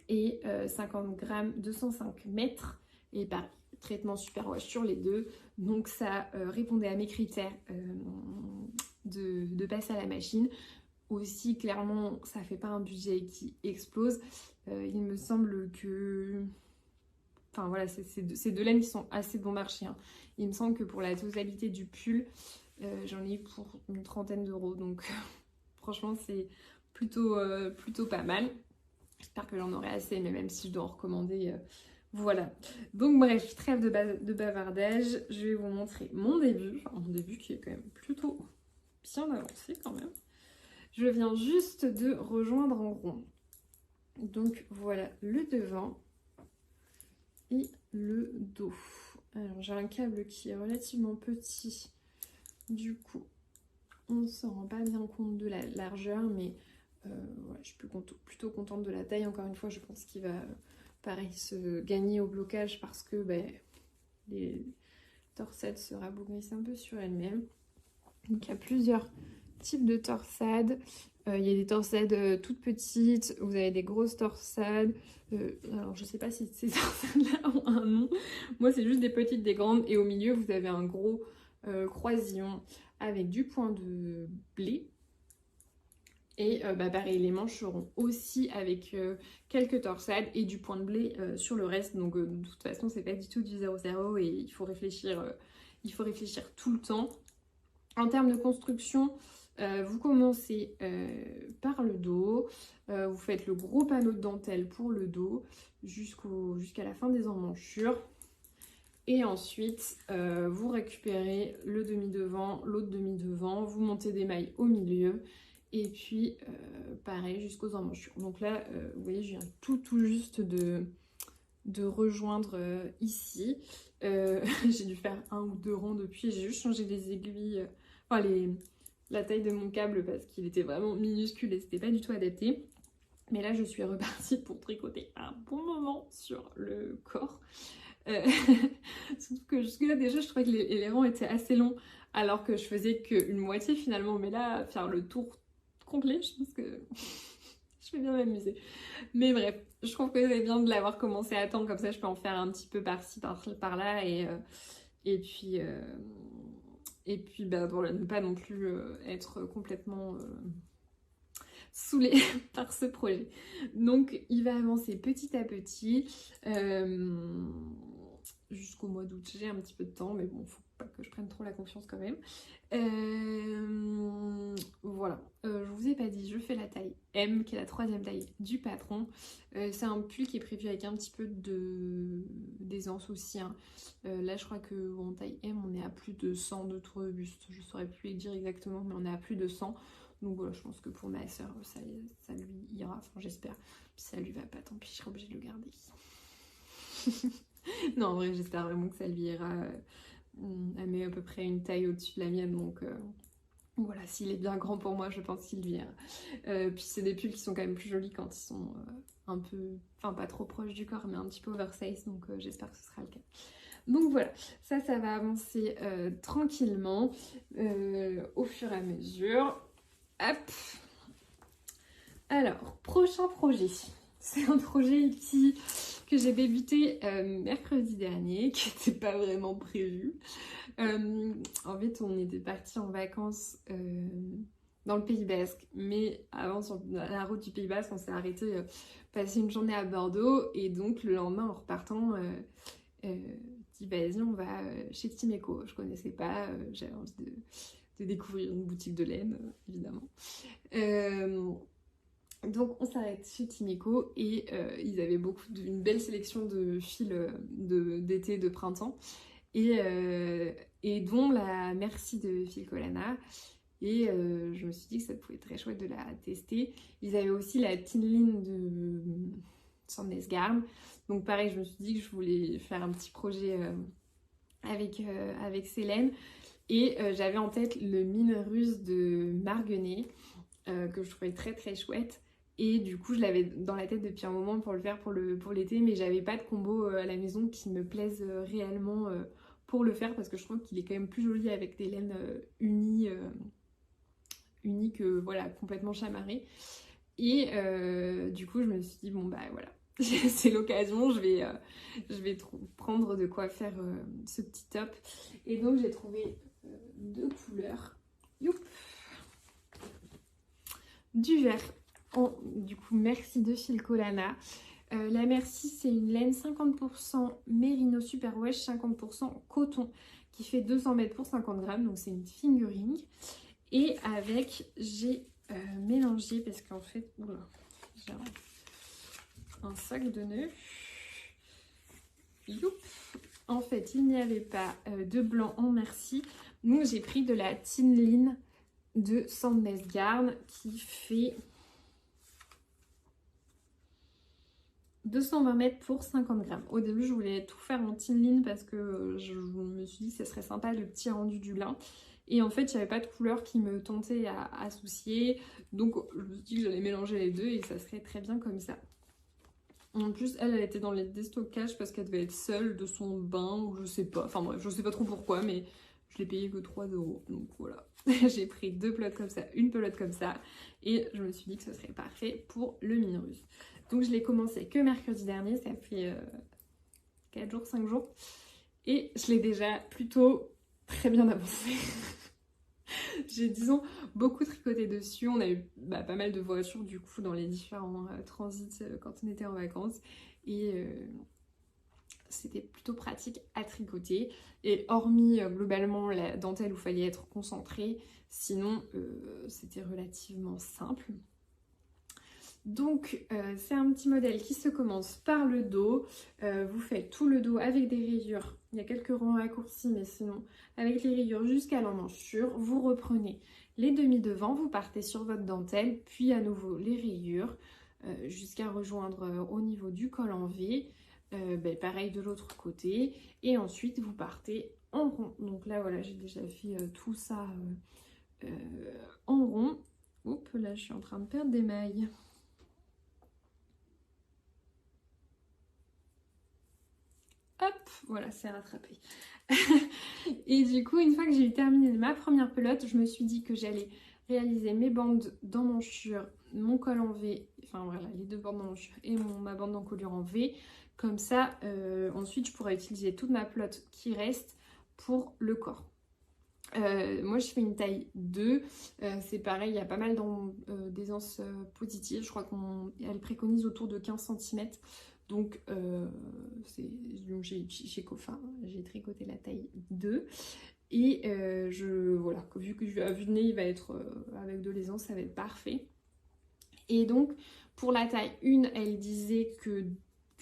Et 50 grammes, 205 mètres. Et pareil, traitement super wash sur les deux. Donc ça répondait à mes critères de passer à la machine. Aussi, clairement, ça fait pas un budget qui explose. Il me semble que... Enfin voilà, c'est deux laines qui sont assez bon marché. Hein. Il me semble que pour la totalité du pull, j'en ai eu pour une 30aine d'euros. Donc franchement, c'est plutôt pas mal. J'espère que j'en aurai assez, mais même si je dois en recommander, voilà. Donc bref, trêve de bavardage, je vais vous montrer mon début, enfin mon début qui est quand même plutôt bien avancé quand même. Je viens juste de rejoindre en rond. Donc voilà le devant et le dos. Alors j'ai un câble qui est relativement petit, du coup on ne se rend pas bien compte de la largeur, mais voilà, je suis plutôt contente de la taille. Encore une fois, je pense qu'il va pareil se gagner au blocage parce que les torsades se rabougrissent un peu sur elles-mêmes. Donc il y a plusieurs types de torsades. Il y a des torsades toutes petites, vous avez des grosses torsades. Alors je sais pas si ces torsades-là ont un nom. Moi c'est juste des petites, des grandes. Et au milieu vous avez un gros croisillon avec du point de blé. Et pareil, les manches seront aussi avec quelques torsades et du point de blé sur le reste. Donc de toute façon, c'est pas du tout du 0-0 et il faut réfléchir tout le temps. En termes de construction, vous commencez par le dos. Vous faites le gros panneau de dentelle pour le dos jusqu'à la fin des emmanchures. Et ensuite, vous récupérez le demi-devant, l'autre demi-devant. Vous montez des mailles au milieu. Et puis, pareil, jusqu'aux emmanchures. Donc là, vous voyez, je viens tout juste de rejoindre ici. J'ai dû faire 1 ou 2 rangs depuis. J'ai juste changé les aiguilles, la taille de mon câble parce qu'il était vraiment minuscule et c'était pas du tout adapté. Mais là, je suis repartie pour tricoter un bon moment sur le corps. Surtout que jusque-là, déjà, je trouvais que les rangs étaient assez longs alors que je faisais qu'une moitié finalement. Mais là, faire le tour complet, je pense que je vais bien m'amuser. Mais bref, je trouve que c'est bien de l'avoir commencé à temps, comme ça je peux en faire un petit peu par-ci, par-là, et puis pour ne pas non plus être complètement saoulée par ce projet. Donc il va avancer petit à petit jusqu'au mois d'août. J'ai un petit peu de temps, mais bon, faut pas que je prenne trop la confiance quand même. Voilà, je vous ai pas dit, je fais la taille M, qui est la 3e taille du patron. C'est un pull qui est prévu avec un petit peu d'aisance aussi, hein. Là je crois que en taille M on est à plus de 100 de tour de buste, je saurais plus dire exactement, mais on est à plus de 100. Donc voilà, je pense que pour ma soeur ça lui ira, enfin j'espère. Si ça lui va pas, tant pis, je serai obligée de le garder. Non, en vrai j'espère vraiment que ça lui ira. Elle met à peu près une taille au-dessus de la mienne, donc voilà, s'il est bien grand pour moi, je pense qu'il lui ira. Puis c'est des pulls qui sont quand même plus jolis quand ils sont un peu, enfin pas trop proches du corps, mais un petit peu oversize, donc j'espère que ce sera le cas. Donc voilà, ça va avancer tranquillement au fur et à mesure. Hop. Alors, prochain projet. C'est un projet que j'ai débuté mercredi dernier, qui n'était pas vraiment prévu. En fait, on était parti en vacances dans le Pays Basque, mais avant, sur la route du Pays Basque, on s'est arrêté passer une journée à Bordeaux, et donc le lendemain, en repartant, dit vas-y, on va chez Timeco. Je connaissais pas, j'avais envie de découvrir une boutique de laine, évidemment. Donc on s'arrête chez Timeco et ils avaient une belle sélection de fils d'été, de printemps et dont la Merci de Filcolana. Et je me suis dit que ça pouvait être très chouette de la tester. Ils avaient aussi la Thin Line de Sandnesgarn. Donc pareil, je me suis dit que je voulais faire un petit projet avec Célène. Et j'avais en tête le Mine Russe de Marguenet, que je trouvais très très chouette. Et du coup, je l'avais dans la tête depuis un moment pour le faire pour l'été, mais j'avais pas de combo à la maison qui me plaise réellement pour le faire, parce que je trouve qu'il est quand même plus joli avec des laines unies que voilà, complètement chamarrées. Et du coup, je me suis dit, bon bah voilà, c'est l'occasion, je vais prendre de quoi faire ce petit top. Et donc, j'ai trouvé 2 couleurs. Youp. Du vert. Du coup, Merci de Filcolana. La Merci, c'est une laine 50% Merino Superwash, 50% coton, qui fait 200 mètres pour 50 grammes, donc c'est une fingering. Et avec, j'ai mélangé, parce qu'en fait, oula, un sac de nœuds. Youp. En fait, il n'y avait pas de blanc en merci. Donc j'ai pris de la Tinline de Sandnes Garn qui fait 220 mètres pour 50 grammes. Au début, je voulais tout faire en Tinline parce que je me suis dit que ce serait sympa le petit rendu du lin. Et en fait, il n'y avait pas de couleur qui me tentait à associer. Donc, je me suis dit que j'allais mélanger les deux et ça serait très bien comme ça. En plus, elle était dans les déstockages parce qu'elle devait être seule de son bain ou je sais pas. Enfin bref, je sais pas trop pourquoi, mais je l'ai payé que 3 €. Donc voilà, j'ai pris 2 pelotes comme ça, une pelote comme ça. Et je me suis dit que ce serait parfait pour le mini russe. Donc je l'ai commencé que mercredi dernier, ça fait 4 jours, 5 jours. Et je l'ai déjà plutôt très bien avancé. J'ai, disons, beaucoup tricoté dessus. On a eu pas mal de voitures du coup dans les différents transits quand on était en vacances. Et c'était plutôt pratique à tricoter. Et hormis globalement la dentelle où il fallait être concentré, sinon c'était relativement simple. Donc c'est un petit modèle qui se commence par le dos. Vous faites tout le dos avec des rayures. Il y a quelques rangs raccourcis, mais sinon avec les rayures jusqu'à l'emmanchure. Vous reprenez les demi devant, vous partez sur votre dentelle, puis à nouveau les rayures jusqu'à rejoindre au niveau du col en V. Pareil de l'autre côté. Et ensuite vous partez en rond. Donc là voilà, j'ai déjà fait tout ça en rond. Oups, là je suis en train de perdre des mailles. Hop, voilà, c'est rattrapé. Et du coup, une fois que j'ai eu terminé ma première pelote, je me suis dit que j'allais réaliser mes bandes d'emmanchure, mon col en V, enfin voilà, les deux bandes d'emmanchure et ma bande d'encolure en V. Comme ça, ensuite, je pourrais utiliser toute ma pelote qui reste pour le corps. Moi, je fais une taille 2. C'est pareil, il y a pas mal d'aisance positive. Je crois qu'elle préconise autour de 15 cm. Donc, j'ai tricoté la taille 2. Et voilà, vu que à vue de nez, il va être avec de l'aisance, ça va être parfait. Et donc, pour la taille 1, elle disait que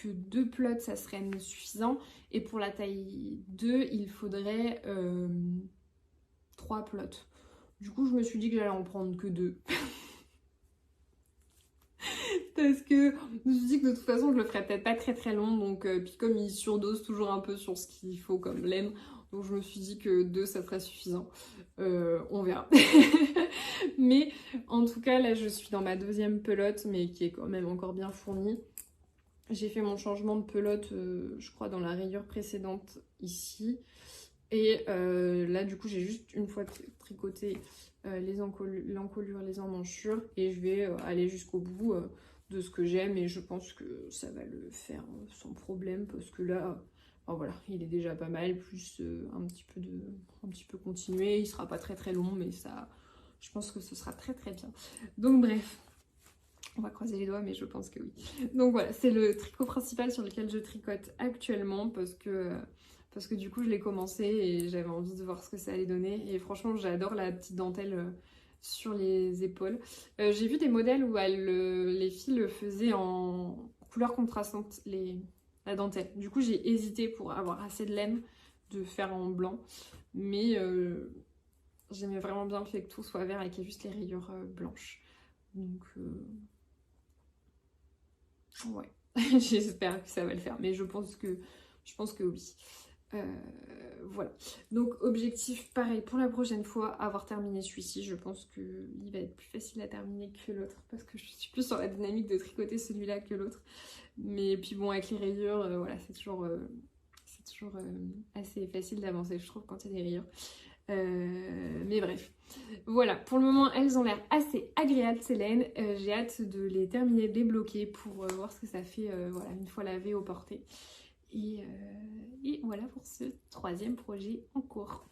2 plots, ça serait suffisant. Et pour la taille 2, il faudrait 3 plots. Du coup, je me suis dit que j'allais en prendre que 2. Parce que je me suis dit que de toute façon je le ferais peut-être pas très très long, donc puis comme il surdose toujours un peu sur ce qu'il faut comme laine, donc je me suis dit que 2 ça serait suffisant. On verra. Mais en tout cas là je suis dans ma deuxième pelote, mais qui est quand même encore bien fournie. J'ai fait mon changement de pelote je crois dans la rayure précédente ici, et là du coup j'ai juste une fois tricoté l'encolure, les emmanchures, et je vais aller jusqu'au bout de ce que j'aime, et je pense que ça va le faire sans problème, parce que là, voilà, il est déjà pas mal, plus un petit peu continué, il sera pas très très long, mais ça, je pense que ce sera très très bien. Donc bref, on va croiser les doigts, mais je pense que oui. Donc voilà, c'est le tricot principal sur lequel je tricote actuellement, parce que du coup je l'ai commencé et j'avais envie de voir ce que ça allait donner. Et franchement, j'adore la petite dentelle sur les épaules. J'ai vu des modèles où les filles le faisaient en couleur contrastante, la dentelle. Du coup, j'ai hésité pour avoir assez de laine de faire en blanc. Mais j'aimais vraiment bien le fait que tout soit vert et qu'il y ait juste les rayures blanches. Donc, ouais, j'espère que ça va le faire. Mais je pense que oui. Voilà, donc objectif pareil pour la prochaine fois, avoir terminé celui-ci. Je pense qu'il va être plus facile à terminer que l'autre, parce que je suis plus sur la dynamique de tricoter celui-là que l'autre. Mais puis bon, avec les rayures, voilà, c'est toujours assez facile d'avancer, je trouve, quand il y a des rayures. Mais bref, voilà, pour le moment elles ont l'air assez agréables ces laines. J'ai hâte de les terminer, de les bloquer pour voir ce que ça fait voilà, une fois lavées au porté. Et voilà pour ce troisième projet en cours.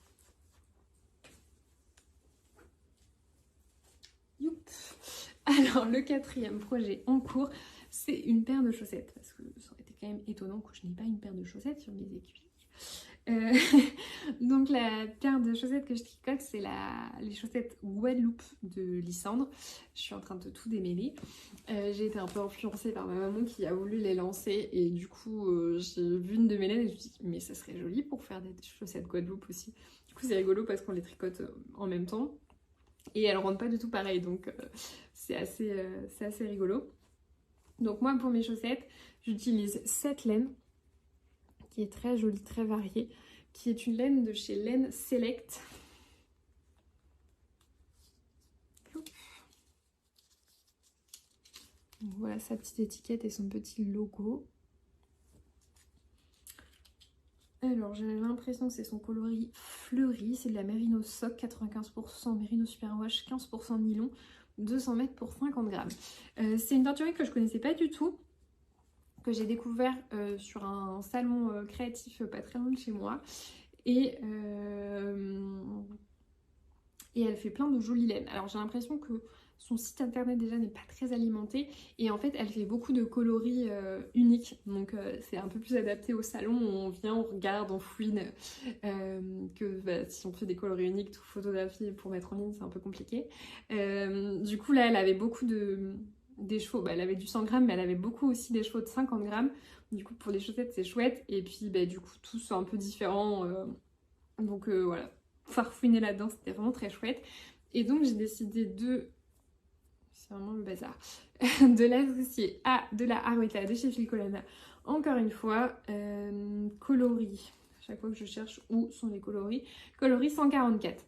Youp. Alors le quatrième projet en cours, c'est une paire de chaussettes, parce que ça aurait été quand même étonnant que je n'ai pas une paire de chaussettes sur mes aiguilles. Euh, donc la paire de chaussettes que je tricote, c'est les chaussettes Guadeloupe de Lysandre. Je suis en train de tout démêler. J'ai été un peu influencée par ma maman qui a voulu les lancer et du coup j'ai vu une de mes laines et je me suis dit mais ça serait joli pour faire des chaussettes Guadeloupe aussi. Du coup c'est rigolo parce qu'on les tricote en même temps et elles rendent pas du tout pareil, donc c'est assez rigolo. Donc moi pour mes chaussettes j'utilise cette laine qui est très jolie, très variée, qui est une laine de chez Laine Select. Donc voilà sa petite étiquette et son petit logo. Alors j'ai l'impression que c'est son coloris fleuri, c'est de la Merino Sock, 95% Merino Superwash, 15% nylon, 200 mètres pour 50 grammes. C'est une teinturerie que je connaissais pas du tout, que j'ai découvert sur un salon créatif pas très loin de chez moi. Et elle fait plein de jolies laines. Alors j'ai l'impression que son site internet déjà n'est pas très alimenté et en fait elle fait beaucoup de coloris uniques, donc c'est un peu plus adapté au salon où on vient, on regarde, on fouine, que bah, si on fait des coloris uniques, tout photographie pour mettre en ligne c'est un peu compliqué. Du coup là elle avait beaucoup des chevaux, bah, elle avait du 100 grammes mais elle avait beaucoup aussi des chevaux de 50 grammes, du coup pour les chaussettes c'est chouette et puis bah, du coup tous un peu différents, donc voilà, farfouiner là-dedans c'était vraiment très chouette. Et donc j'ai décidé c'est vraiment le bazar, de l'associer à de la Arwetta de chez Filcolana. Encore une fois, coloris. À chaque fois que je cherche où sont les coloris. Coloris 144.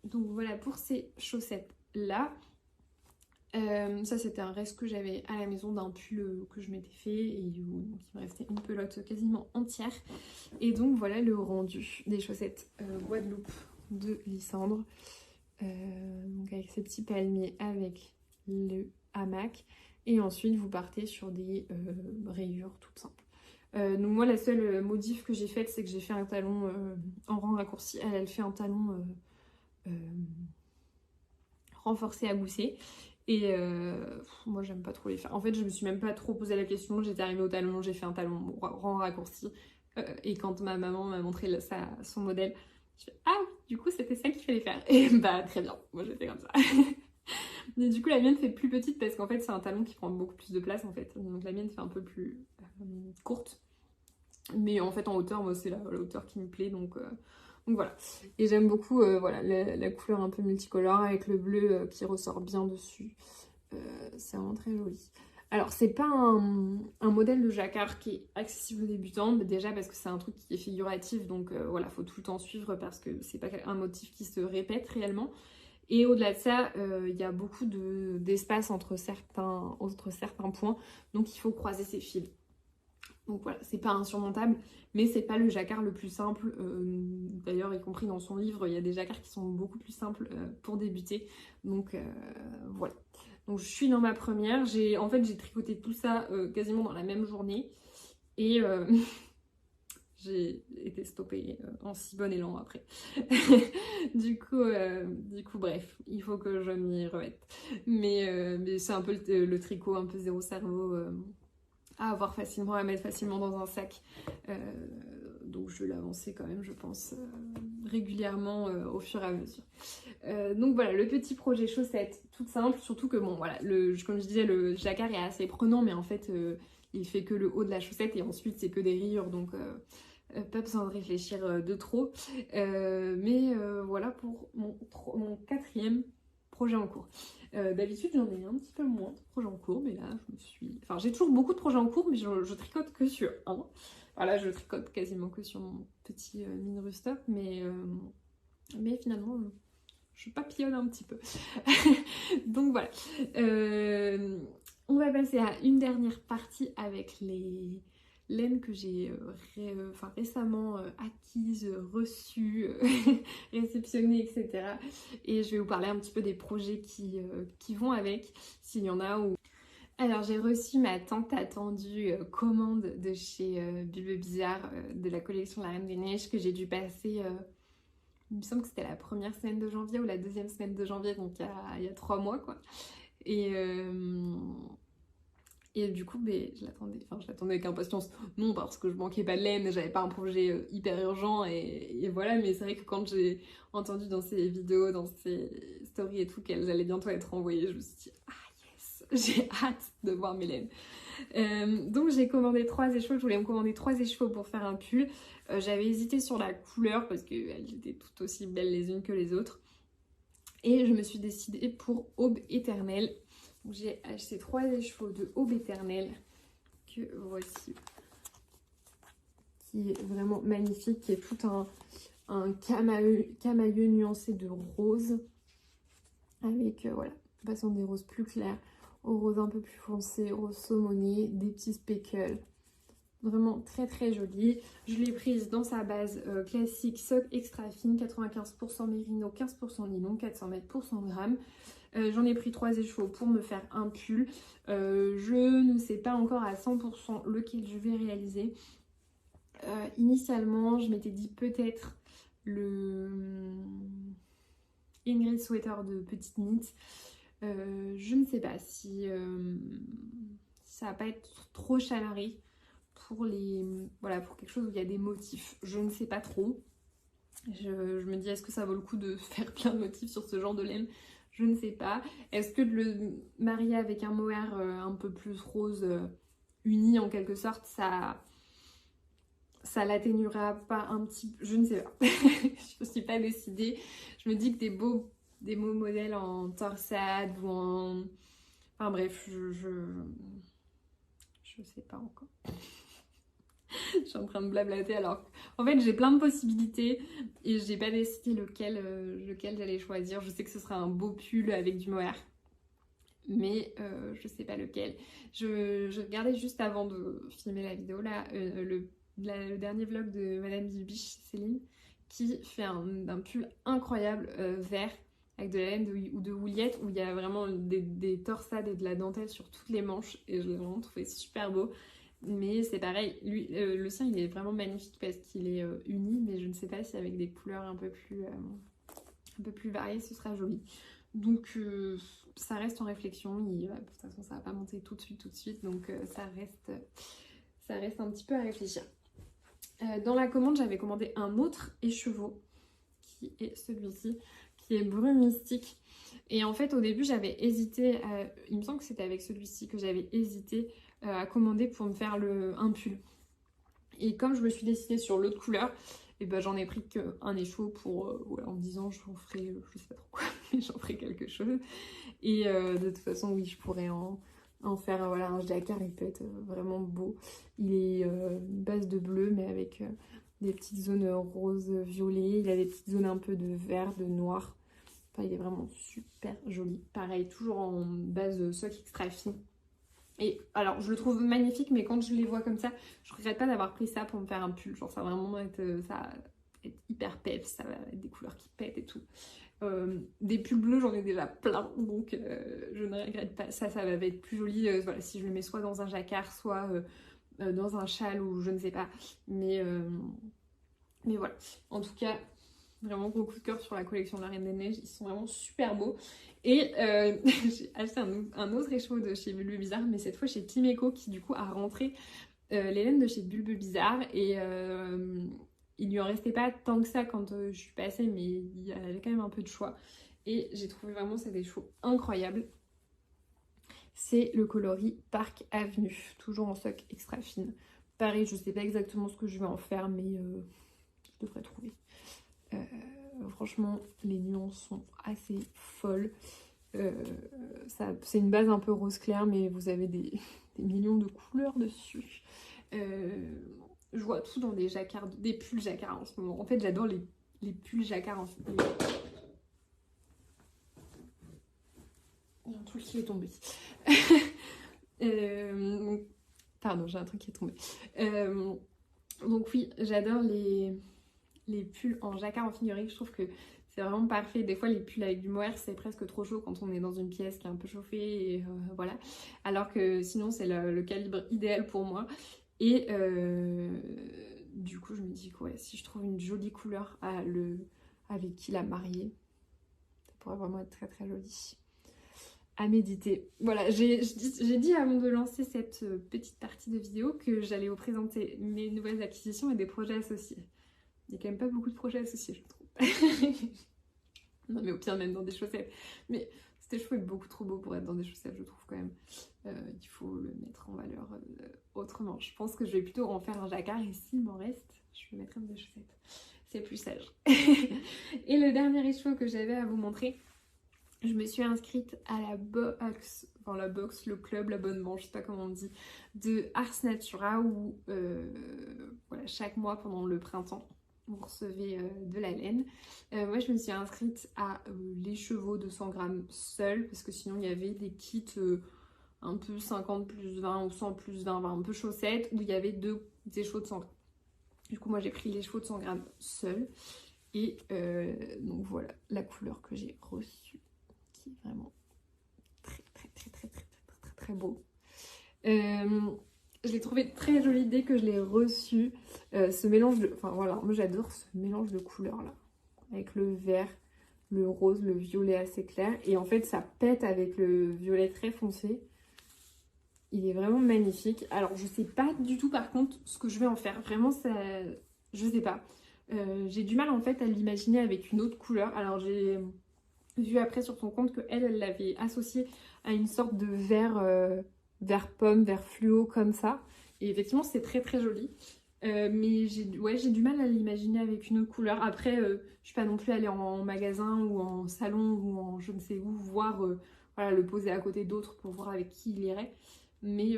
Donc voilà pour ces chaussettes là. Ça c'était un reste que j'avais à la maison d'un pull que je m'étais fait et il me restait une pelote quasiment entière. Et donc voilà le rendu des chaussettes Guadeloupe de Lysandre. Donc avec ces petits palmiers avec le hamac et ensuite vous partez sur des rayures toutes simples. Donc moi la seule modif que j'ai faite c'est que j'ai fait un talon en rang raccourci, elle fait un talon renforcé à gousset et moi j'aime pas trop les faire. En fait je me suis même pas trop posé la question, j'étais arrivée au talon, j'ai fait un talon rang raccourci et quand ma maman m'a montré son modèle, je fais ah oui, du coup c'était ça qu'il fallait faire et bah très bien, moi j'ai fait comme ça. Mais du coup la mienne fait plus petite parce qu'en fait c'est un talon qui prend beaucoup plus de place en fait, donc la mienne fait un peu plus courte, mais en fait en hauteur moi c'est la hauteur qui me plaît, donc voilà. Et j'aime beaucoup voilà, la couleur un peu multicolore avec le bleu qui ressort bien dessus. C'est vraiment très joli. Alors c'est pas un modèle de jacquard qui est accessible aux débutants, déjà parce que c'est un truc qui est figuratif, donc voilà, faut tout le temps suivre parce que c'est pas un motif qui se répète réellement. Et au-delà de ça, il y a beaucoup d'espace entre certains points, donc il faut croiser ses fils. Donc voilà, c'est pas insurmontable, mais c'est pas le jacquard le plus simple. D'ailleurs, y compris dans son livre, il y a des jacquards qui sont beaucoup plus simples pour débuter. Donc voilà. Donc je suis dans ma première. En fait, j'ai tricoté tout ça quasiment dans la même journée. Et j'ai été stoppée en si bon élan après. Du coup, bref, il faut que je m'y remette. Mais c'est un peu le tricot, un peu zéro cerveau. À avoir facilement, à mettre facilement dans un sac. Donc je vais l'avancer quand même, je pense, régulièrement au fur et à mesure. Donc voilà, le petit projet chaussette, toute simple, surtout que bon, voilà, comme je disais, le jacquard est assez prenant, mais en fait, il fait que le haut de la chaussette et ensuite c'est que des rayures, donc pas besoin de réfléchir de trop. Mais voilà pour mon quatrième projet en cours. D'habitude j'en ai un petit peu moins de projets en cours, mais là enfin j'ai toujours beaucoup de projets en cours, mais je tricote que sur un. Voilà, je tricote quasiment que sur mon petit mini rustop, mais finalement je papillonne un petit peu. Donc voilà. On va passer à une dernière partie avec les laines que j'ai récemment acquises, reçues, réceptionnées, etc. Et je vais vous parler un petit peu des projets qui vont avec, s'il y en a. Alors j'ai reçu ma tant attendue commande de chez Bulbe Bizarre de la collection La Reine des Neiges que j'ai dû passer... il me semble que c'était la première semaine de janvier ou la deuxième semaine de janvier, donc il y a 3 mois quoi. Et Et du coup, je l'attendais avec impatience. Non, parce que je manquais pas de laine, j'avais pas un projet hyper urgent et voilà. Mais c'est vrai que quand j'ai entendu dans ses vidéos, dans ses stories et tout, qu'elles allaient bientôt être envoyées, je me suis dit, ah yes, j'ai hâte de voir mes laines. Donc j'ai commandé 3 écheveaux, je voulais me commander 3 écheveaux pour faire un pull. J'avais hésité sur la couleur parce qu'elles étaient toutes aussi belles les unes que les autres. Et je me suis décidée pour Aube Éternelle. J'ai acheté 3 écheveaux de Aube Éternelle que voici, qui est vraiment magnifique, qui est tout un camailleux nuancé de rose avec voilà, passant des roses plus clairs au rose un peu plus foncé, rose saumoné, des petits speckles. Vraiment très très jolie. Je l'ai prise dans sa base classique sock extra fine, 95% mérino, 15% nylon, 400 mètres pour 100 grammes. J'en ai pris 3 écheveaux pour me faire un pull. Je ne sais pas encore à 100% lequel je vais réaliser. Initialement, je m'étais dit peut-être le Ingrid Sweater de Petite Knit. Je ne sais pas si ça va pas être trop chamarré pour pour quelque chose où il y a des motifs. Je ne sais pas trop. Je me dis, est-ce que ça vaut le coup de faire plein de motifs sur ce genre de laine? Je ne sais pas. Est-ce que de le marier avec un mohair un peu plus rose, uni en quelque sorte, ça l'atténuera pas un petit peu? Je ne sais pas. Je ne suis pas décidée. Je me dis que des beaux modèles en torsade ou en... Enfin bref, je sais pas encore. Je suis en train de blablater alors en fait j'ai plein de possibilités et j'ai pas décidé lequel j'allais choisir. Je sais que ce sera un beau pull avec du mohair mais je sais pas lequel. Je regardais juste avant de filmer la vidéo là le dernier vlog de Madame Bibiche Céline qui fait un pull incroyable vert avec de la laine ou de houillette où il y a vraiment des torsades et de la dentelle sur toutes les manches et je l'ai vraiment trouvé super beau. Mais c'est pareil, lui, le sien il est vraiment magnifique parce qu'il est uni, mais je ne sais pas si avec des couleurs un peu plus variées ce sera joli. Donc ça reste en réflexion, de toute façon ça va pas monter tout de suite, donc ça reste un petit peu à réfléchir. Dans la commande j'avais commandé un autre écheveau, qui est celui-ci, qui est Brume Mystique. Et en fait au début j'avais hésité, il me semble que c'était avec celui-ci que j'avais hésité à commander pour me faire un pull. Et comme je me suis décidée sur l'autre couleur, et ben j'en ai pris qu'un écheveau pour en me disant j'en ferai je sais pas trop quoi, mais j'en ferai quelque chose. Et de toute façon oui je pourrais en faire voilà, un jacquard, il peut être vraiment beau. Il est une base de bleu mais avec des petites zones rose violet, il a des petites zones un peu de vert, de noir. Enfin il est vraiment super joli. Pareil, toujours en base sock extra fine. Et alors je le trouve magnifique mais quand je les vois comme ça je regrette pas d'avoir pris ça pour me faire un pull. Genre ça va vraiment être hyper peps, ça va être des couleurs qui pètent et tout. Des pulls bleus j'en ai déjà plein donc je ne regrette pas. Ça va être plus joli voilà, si je le mets soit dans un jacquard soit dans un châle ou je ne sais pas. Mais voilà, en tout cas vraiment gros coup de cœur sur la collection de la Reine des Neiges, ils sont vraiment super beaux. Et j'ai acheté un autre écheveau de chez Bulbe Bizarre, mais cette fois chez Timeco qui du coup a rentré les laines de chez Bulbe Bizarre et il lui en restait pas tant que ça quand je suis passée, mais il y avait quand même un peu de choix et j'ai trouvé vraiment cet écheveau incroyable. C'est le coloris Park Avenue, toujours en sock extra fine. Pareil, je sais pas exactement ce que je vais en faire, mais je devrais trouver. Franchement les nuances sont assez folles. C'est une base un peu rose clair mais vous avez des millions de couleurs dessus. Je vois tout dans des jacquards, des pulls jacquards en ce moment. En fait j'adore les pulls jacquards en ce moment. Il y a un truc qui est tombé. Pardon, j'ai un truc qui est tombé. Donc oui, j'adore les pulls en jacquard en figurine. Je trouve que c'est vraiment parfait. Des fois les pulls avec du mohair c'est presque trop chaud quand on est dans une pièce qui est un peu chauffée et voilà. Alors que sinon c'est le calibre idéal pour moi. Et du coup je me dis que ouais, si je trouve une jolie couleur avec qui la marier, ça pourrait vraiment être très très joli. à méditer. Voilà, j'ai dit avant de lancer cette petite partie de vidéo que j'allais vous présenter mes nouvelles acquisitions et des projets associés. Il n'y a quand même pas beaucoup de projets associés, je trouve. Non mais au pire même dans des chaussettes. Mais cet écheveau est beaucoup trop beau pour être dans des chaussettes, je trouve quand même. Il faut le mettre en valeur autrement. Je pense que je vais plutôt en faire un jacquard et s'il m'en reste, je le mettrai dans des chaussettes. C'est plus sage. Et le dernier écheveau que j'avais à vous montrer, je me suis inscrite à la box, enfin la box, le club, l'abonnement, je sais pas comment on dit, de Ars Natura où voilà, chaque mois pendant le printemps, vous recevez de la laine. Moi je me suis inscrite à les chevaux de 100 grammes seuls parce que sinon il y avait des kits un peu 50 plus 20 ou 100 plus 20, un peu chaussettes où il y avait des chevaux de 100 grammes. Du coup moi j'ai pris les chevaux de 100 grammes seuls et donc voilà la couleur que j'ai reçue qui est vraiment très beau. Je l'ai trouvé très joli dès que je l'ai reçu. Ce mélange de... Enfin voilà, moi j'adore ce mélange de couleurs là. Avec le vert, le rose, le violet assez clair. Et en fait ça pète avec le violet très foncé. Il est vraiment magnifique. Alors je sais pas du tout par contre ce que je vais en faire. Vraiment ça... Je sais pas. J'ai du mal en fait à l'imaginer avec une autre couleur. Alors j'ai vu après sur son compte qu'elle l'avait associé à une sorte de vert pomme, vert fluo comme ça. Et effectivement c'est très joli. Mais j'ai du mal à l'imaginer avec une autre couleur. Après je suis pas non plus allée en magasin ou en salon ou en je ne sais où voir voilà, le poser à côté d'autres pour voir avec qui il irait. Mais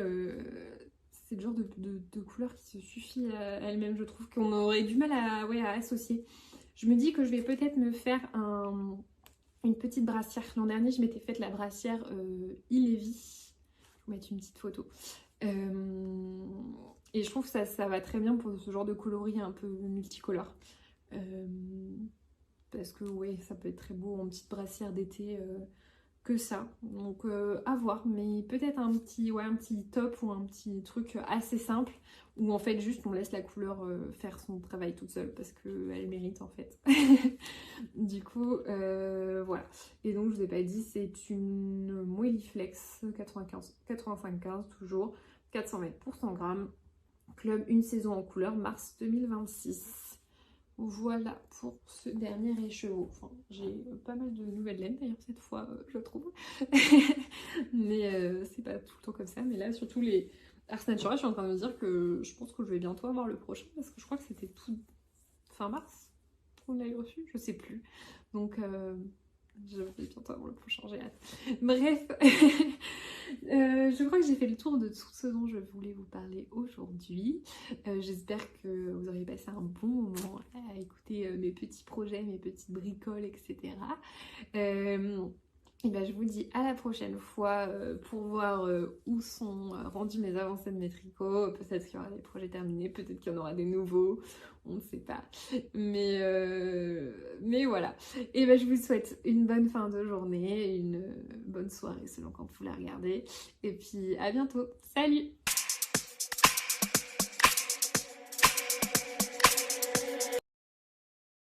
c'est le genre de couleur qui se suffit à elle-même. Je trouve qu'on aurait du mal à associer. Je me dis que je vais peut-être me faire une petite brassière. L'an dernier, je m'étais faite la brassière Ilevi. Je vais vous mettre une petite photo. Et je trouve que ça va très bien pour ce genre de coloris un peu multicolore. Parce que ouais, ça peut être très beau en petite brassière d'été que ça. Donc à voir. Mais peut-être un petit top ou un petit truc assez simple où en fait juste on laisse la couleur faire son travail toute seule parce qu'elle mérite en fait. Du coup voilà. Et donc je vous ai pas dit, c'est une Moelliflex 85-15 toujours, 400 mètres pour 100 grammes. Club une saison en couleur, mars 2026. Voilà pour ce dernier écheveau. Enfin, j'ai pas mal de nouvelles laines d'ailleurs cette fois, je trouve. Mais c'est pas tout le temps comme ça. Mais là, surtout les Ars Natura, je suis en train de me dire que je pense que je vais bientôt avoir le prochain parce que je crois que c'était tout fin mars qu'on l'avait reçu, je sais plus. Donc je vais bientôt avoir le prochain, j'ai hâte. Bref, je crois que j'ai fait le tour de tout ce dont je voulais vous parler aujourd'hui. J'espère que vous aurez passé un bon moment à écouter mes petits projets, mes petites bricoles, etc. Et ben je vous dis à la prochaine fois pour voir où sont rendues mes avancées de mes tricots. Peut-être qu'il y aura des projets terminés, peut-être qu'il y en aura des nouveaux, on ne sait pas. Mais voilà. Et ben je vous souhaite une bonne fin de journée, une bonne soirée selon quand vous la regardez. Et puis à bientôt. Salut!